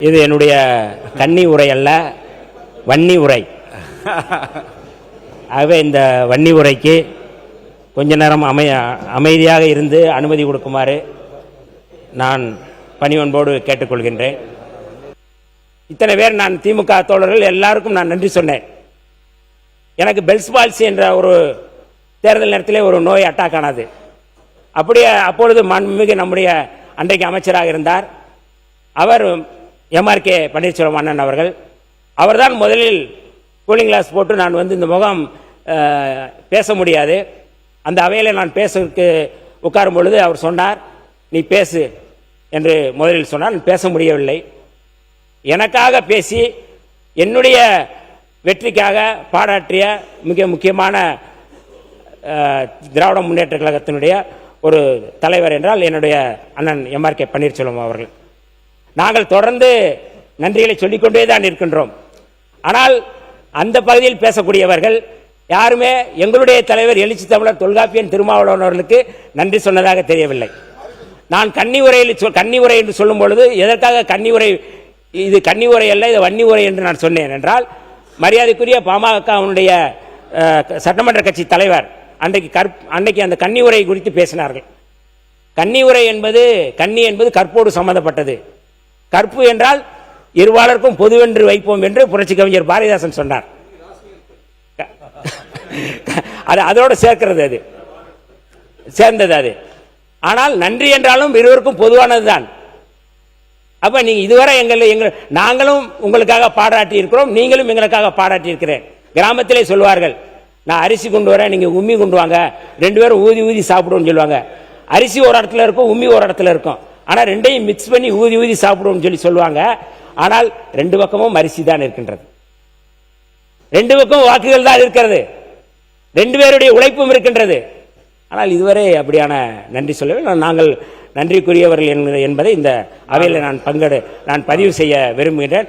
இது என்னுடைய கன்னி உரை அல்ல, வன்னி உரை. ஆகவே இந்த வன்னி உரைக்கு கொஞ்ச நேரம் அமைதியாக இருந்து அனுமதி கொடுக்குமாறு நான் பணிவன்போடு கேட்டுக்கொள்கின்றேன். இத்தனை பேர் நான் திமுக தோழர்கள் எல்லாருக்கும் நான் நன்றி சொன்னேன். எனக்கு பெல்ஸ் பால்சி என்ற ஒரு தேர்தல் நேரத்திலே ஒரு நோய் அட்டாக் ஆனது. அப்படியே அப்பொழுது மாண்புமிகு நம்முடைய அன்றைக்கு அமைச்சராக இருந்தார் அவர் எம்ஆர்கே பன்னீர்செல்வம் அண்ணன் அவர்கள். அவர்தான் முதலில் கூலிங் கிளாஸ் போட்டு நான் இந்த முகம் பேச முடியாது, அந்த அவையில் நான் பேசுறதுக்கு உட்காரும் பொழுது அவர் சொன்னார், நீ பேசு என்று முதலில் சொன்னார். நான் பேச முடியவில்லை. எனக்காக பேசி என்னுடைய வெற்றிக்காக பாராட்டிய மிக முக்கியமான திராவிட முன்னேற்ற கழகத்தினுடைய ஒரு தலைவர் என்றால் என்னுடைய அண்ணன் எம்ஆர்கே பன்னீர்செல்வம் அவர்கள். நாங்கள் தொடர்ந்து நன்றிகளை சொல்லிக்கொண்டே தான் இருக்கின்றோம். ஆனால் அந்த பகுதியில் பேசக்கூடியவர்கள் யாருமே எங்களுடைய தலைவர் எழுச்சி தமிழர் தொல்காப்பியன் திருமாவளவன் அவர்களுக்கு நன்றி சொன்னதாக தெரியவில்லை. நான் கன்னி உரை என்று சொல்லும் பொழுது எதற்காக கன்னி உரை, இது கன்னி உரை அல்ல, இது வன்னி உரை என்று நான் சொன்னேன் என்றால், மரியாதைக்குரிய பாமகவுடைய சட்டமன்ற கட்சி தலைவர் அன்றைக்கு அந்த கன்னி உரை குறித்து பேசினார்கள். கன்னி உரை என்பது கற்போடு சம்பந்தப்பட்டது. கற்பு என்றால் இருவாளருக்கும் பொதுவென்று வைப்போம் என்று புரட்சி கவிஞர் பாரதிதாசன் சொன்னார். அதோடு சேர்ந்தது அது. ஆனால் நன்றி என்றாலும் இருவருக்கும் பொதுவானதுதான். அப்ப நீங்க இதுவரை நாங்களும் உங்களுக்காக பாராட்டி இருக்கிறோம், நீங்களும் எங்களுக்காக பாராட்டி இருக்கிறேன். கிராமத்திலே சொல்வார்கள், நான் அரிசி கொண்டு வரேன், நீங்க உம்மி கொண்டு வாங்க, ரெண்டு பேரும் ஊதி ஊதி சாப்பிடுவோம்னு சொல்லுவாங்க. அரிசி ஒரு இடத்துல இருக்கும், உம்மி ஒரு இடத்துல இருக்கும். ஆனால் ரெண்டையும் மிக்ஸ் பண்ணி ஊதி ஊதி சாப்பிடுவோம்னு சொல்லுவாங்க. ஆனால் ரெண்டு பக்கமும் அரிசி தான் இருக்கின்றது, ரெண்டு பக்கம் வாக்குகள் தான் இருக்கிறது, ரெண்டு பேருடைய உழைப்பும் இருக்கின்றது. ஆனால் இதுவரை அப்படியான நன்றி சொல்லவே நாங்கள் நன்றிக்குரியவர்கள் என்பதை இந்த அவையில் நான் பதிவு செய்ய விரும்புகின்றேன்.